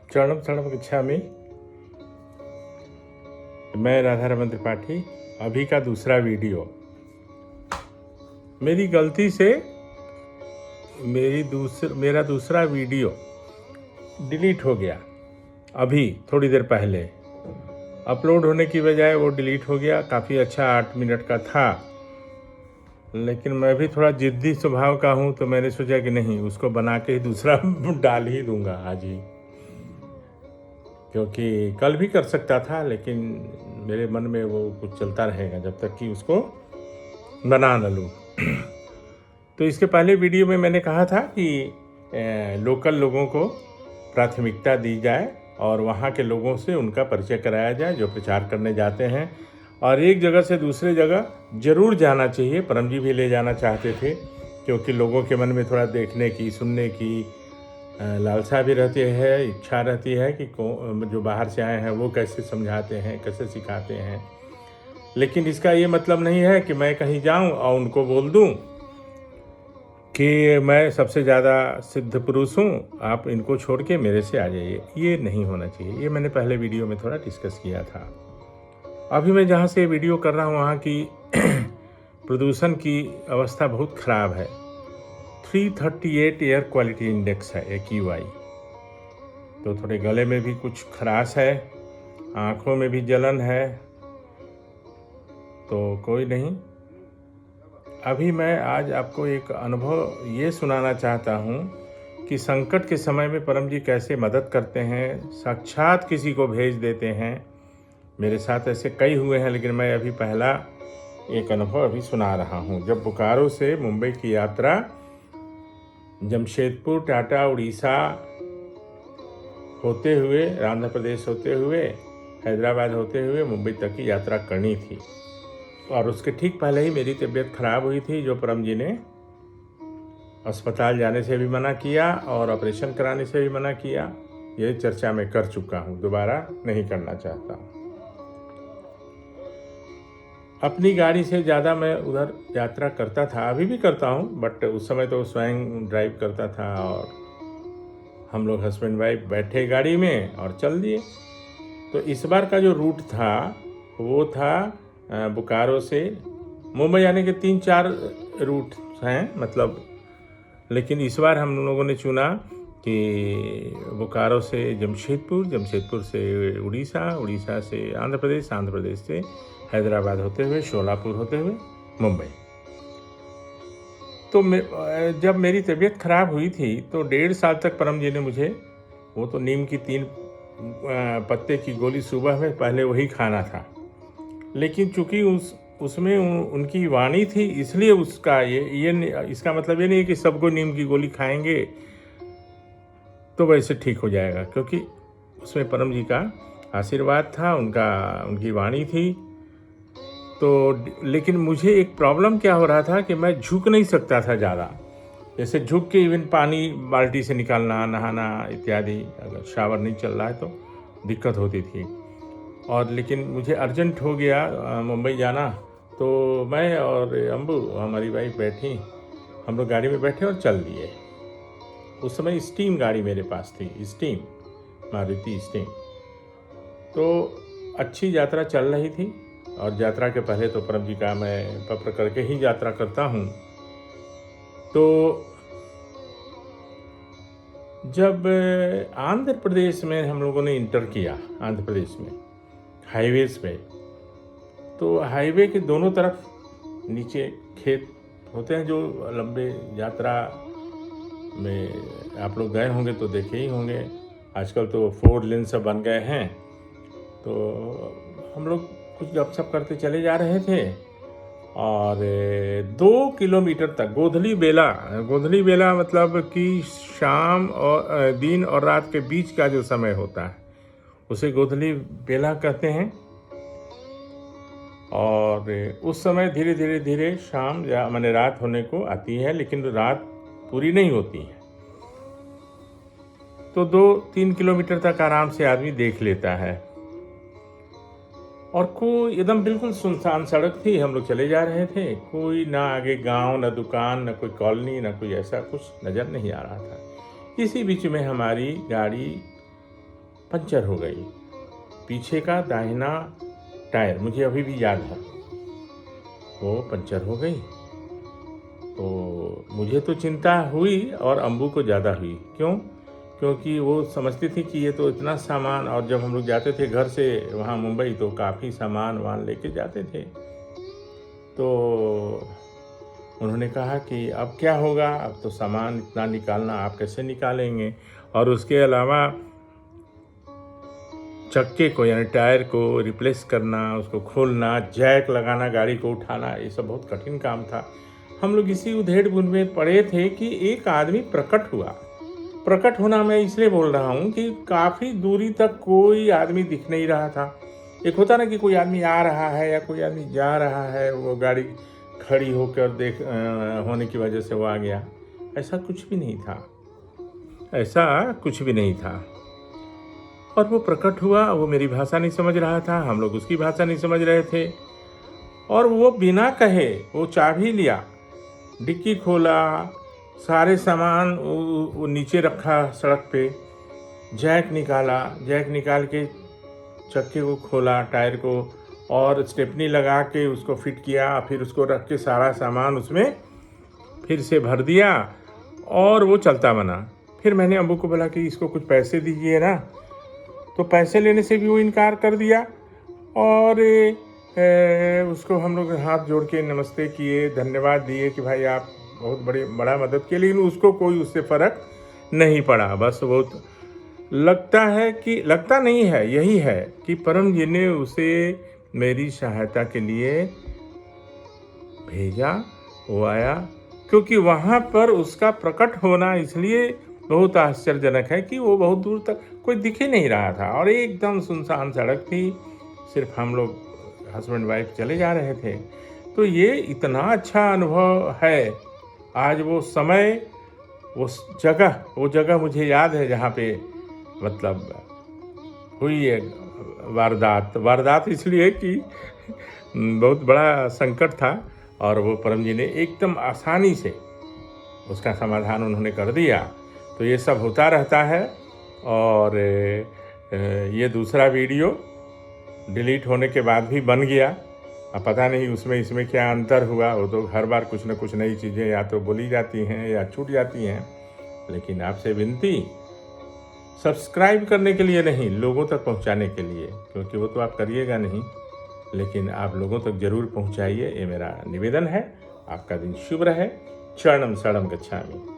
चरणम शरणम गच्छामि। मैं राधारमण त्रिपाठी। अभी का दूसरा वीडियो मेरी गलती से मेरा दूसरा वीडियो डिलीट हो गया। अभी थोड़ी देर पहले अपलोड होने की बजाय वो डिलीट हो गया। काफ़ी अच्छा 8 मिनट का था, लेकिन मैं भी थोड़ा ज़िद्दी स्वभाव का हूँ, तो मैंने सोचा कि नहीं, उसको बना के ही दूसरा डाल ही दूंगा आज ही, क्योंकि कल भी कर सकता था, लेकिन मेरे मन में वो कुछ चलता रहेगा जब तक कि उसको बना न लूँ। तो इसके पहले वीडियो में मैंने कहा था कि लोकल लोगों को प्राथमिकता दी जाए और वहाँ के लोगों से उनका परिचय कराया जाए जो प्रचार करने जाते हैं, और एक जगह से दूसरे जगह ज़रूर जाना चाहिए। परम जी भी ले जाना चाहते थे, क्योंकि लोगों के मन में थोड़ा देखने की, सुनने की लालसा भी रहती है, इच्छा रहती है कि जो बाहर से आए हैं वो कैसे समझाते हैं, कैसे सिखाते हैं। लेकिन इसका ये मतलब नहीं है कि मैं कहीं जाऊं और उनको बोल दूं कि मैं सबसे ज़्यादा सिद्ध पुरुष हूँ, आप इनको छोड़ के मेरे से आ जाइए। ये नहीं होना चाहिए। ये मैंने पहले वीडियो में थोड़ा डिस्कस किया था। अभी मैं जहाँ से वीडियो कर रहा हूँ वहाँ की प्रदूषण की अवस्था बहुत ख़राब है। 338 एयर क्वालिटी इंडेक्स है, AQI। तो थोड़े गले में भी कुछ खराश है, आँखों में भी जलन है, तो कोई नहीं। अभी मैं आज आपको एक अनुभव ये सुनाना चाहता हूँ कि संकट के समय में परम जी कैसे मदद करते हैं, साक्षात किसी को भेज देते हैं। मेरे साथ ऐसे कई हुए हैं, लेकिन मैं अभी पहला एक अनुभव अभी सुना रहा हूँ। जब बोकारो से मुंबई की यात्रा जमशेदपुर, टाटा, उड़ीसा होते हुए, आंध्र प्रदेश होते हुए, हैदराबाद होते हुए मुंबई तक की यात्रा करनी थी, और उसके ठीक पहले ही मेरी तबीयत खराब हुई थी, जो परम जी ने अस्पताल जाने से भी मना किया और ऑपरेशन कराने से भी मना किया। ये चर्चा मैं कर चुका हूँ, दोबारा नहीं करना चाहता। अपनी गाड़ी से ज़्यादा मैं उधर यात्रा करता था, अभी भी करता हूँ, बट उस समय तो स्वयं ड्राइव करता था, और हम लोग हस्बैंड वाइफ बैठे गाड़ी में और चल दिए। तो इस बार का जो रूट था वो था बोकारो से मुंबई आने के 3-4 रूट हैं, मतलब, लेकिन इस बार हम लोगों ने चुना कि बोकारो से जमशेदपुर, जमशेदपुर से उड़ीसा, उड़ीसा से आंध्र प्रदेश, आंध्र प्रदेश से हैदराबाद होते हुए, शोलापुर होते हुए मुंबई। तो जब मेरी तबीयत खराब हुई थी तो 1.5 साल तक परम जी ने मुझे, वो तो नीम की 3 पत्ते की गोली सुबह में पहले वही खाना था, लेकिन चूंकि उसमें उनकी वाणी थी, इसलिए उसका इसका मतलब ये नहीं कि सबको नीम की गोली खाएंगे तो वैसे ठीक हो जाएगा, क्योंकि उसमें परम जी का आशीर्वाद था, उनकी वाणी थी। तो लेकिन मुझे एक प्रॉब्लम क्या हो रहा था कि मैं झुक नहीं सकता था ज़्यादा। जैसे झुक के इवन पानी बाल्टी से निकालना, नहाना इत्यादि, अगर शावर नहीं चल रहा है तो दिक्कत होती थी। और लेकिन मुझे अर्जेंट हो गया मुंबई जाना, तो मैं और अम्बू, हमारी वाइफ, बैठी, हम लोग गाड़ी में बैठे और चल दिए। उस समय स्टीम गाड़ी मेरे पास थी, स्टीम, मारुति स्टीम। तो अच्छी यात्रा चल रही थी, और यात्रा के पहले तो परम जी का मैं पत्र करके ही यात्रा करता हूँ। तो जब आंध्र प्रदेश में हम लोगों ने इंटर किया, आंध्र प्रदेश में हाईवेज पे, तो हाईवे के दोनों तरफ नीचे खेत होते हैं, जो लंबे यात्रा में आप लोग गए होंगे तो देखे ही होंगे। आजकल तो 4 लेन सब बन गए हैं। तो हम लोग कुछ गपशप करते चले जा रहे थे, और 2 किलोमीटर तक गोधली बेला मतलब कि शाम और दिन और रात के बीच का जो समय होता है उसे गोधली बेला कहते हैं। और उस समय धीरे धीरे शाम या माने रात होने को आती है, लेकिन रात पूरी नहीं होती है। तो 2-3 किलोमीटर तक आराम से आदमी देख लेता है, और कोई एकदम बिल्कुल सुनसान सड़क थी। हम लोग चले जा रहे थे, कोई ना आगे गांव, ना दुकान, ना कोई कॉलोनी, ना कोई ऐसा कुछ नज़र नहीं आ रहा था। इसी बीच में हमारी गाड़ी पंचर हो गई। पीछे का दाहिना टायर मुझे अभी भी याद है, वो पंचर हो गई। तो मुझे तो चिंता हुई और अम्बू को ज़्यादा हुई। क्यों? क्योंकि वो समझती थी कि ये तो इतना सामान, और जब हम लोग जाते थे घर से वहाँ मुंबई तो काफ़ी सामान वान लेके जाते थे। तो उन्होंने कहा कि अब क्या होगा, अब तो सामान इतना निकालना आप कैसे निकालेंगे, और उसके अलावा चक्के को यानी टायर को रिप्लेस करना, उसको खोलना, जैक लगाना, गाड़ी को उठाना, ये सब बहुत कठिन काम था। हम लोग इसी उधेड़-बुन में पड़े थे कि एक आदमी प्रकट हुआ। प्रकट होना मैं इसलिए बोल रहा हूँ कि काफ़ी दूरी तक कोई आदमी दिख नहीं रहा था। एक होता ना कि कोई आदमी आ रहा है या कोई आदमी जा रहा है, वो गाड़ी खड़ी होकर होने की वजह से वो आ गया। ऐसा कुछ भी नहीं था, ऐसा कुछ भी नहीं था। और वो प्रकट हुआ, वो मेरी भाषा नहीं समझ रहा था, हम लोग उसकी भाषा नहीं समझ रहे थे, और वो बिना कहे वो चाबी लिया, डिक्की खोला, सारे सामान वो नीचे रखा सड़क पे, जैक निकाला, जैक निकाल के चक्के को खोला, टायर को, और स्टेपनी लगा के उसको फिट किया, फिर उसको रख के सारा सामान उसमें फिर से भर दिया और वो चलता बना। फिर मैंने अम्बू को बोला कि इसको कुछ पैसे दीजिए ना, तो पैसे लेने से भी वो इनकार कर दिया, और उसको हम लोग हाथ जोड़ के नमस्ते किए, धन्यवाद दिए कि भाई आप बहुत बड़ा मदद किए, लेकिन उसको कोई उससे फ़र्क नहीं पड़ा। बस वो लगता नहीं है, यही है कि परम जी ने उसे मेरी सहायता के लिए भेजा, वो आया, क्योंकि वहाँ पर उसका प्रकट होना इसलिए बहुत आश्चर्यजनक है कि वो बहुत दूर तक कोई दिख ही नहीं रहा था और एकदम सुनसान सड़क थी, सिर्फ हम लोग हस्बैंड वाइफ चले जा रहे थे। तो ये इतना अच्छा अनुभव है। आज वो समय, वो जगह मुझे याद है जहाँ पे मतलब हुई है वारदात इसलिए कि बहुत बड़ा संकट था, और वो परम जी ने एकदम आसानी से उसका समाधान उन्होंने कर दिया। तो ये सब होता रहता है। और ये दूसरा वीडियो डिलीट होने के बाद भी बन गया। अब पता नहीं उसमें इसमें क्या अंतर हुआ। वो तो हर बार कुछ न कुछ नई चीज़ें या तो बोली जाती हैं या छूट जाती हैं। लेकिन आपसे विनती, सब्सक्राइब करने के लिए नहीं, लोगों तक पहुंचाने के लिए, क्योंकि वो तो आप करिएगा नहीं, लेकिन आप लोगों तक ज़रूर पहुंचाइए, ये मेरा निवेदन है। आपका दिन शुभ रहे। चरणम शरणम गच्छामि।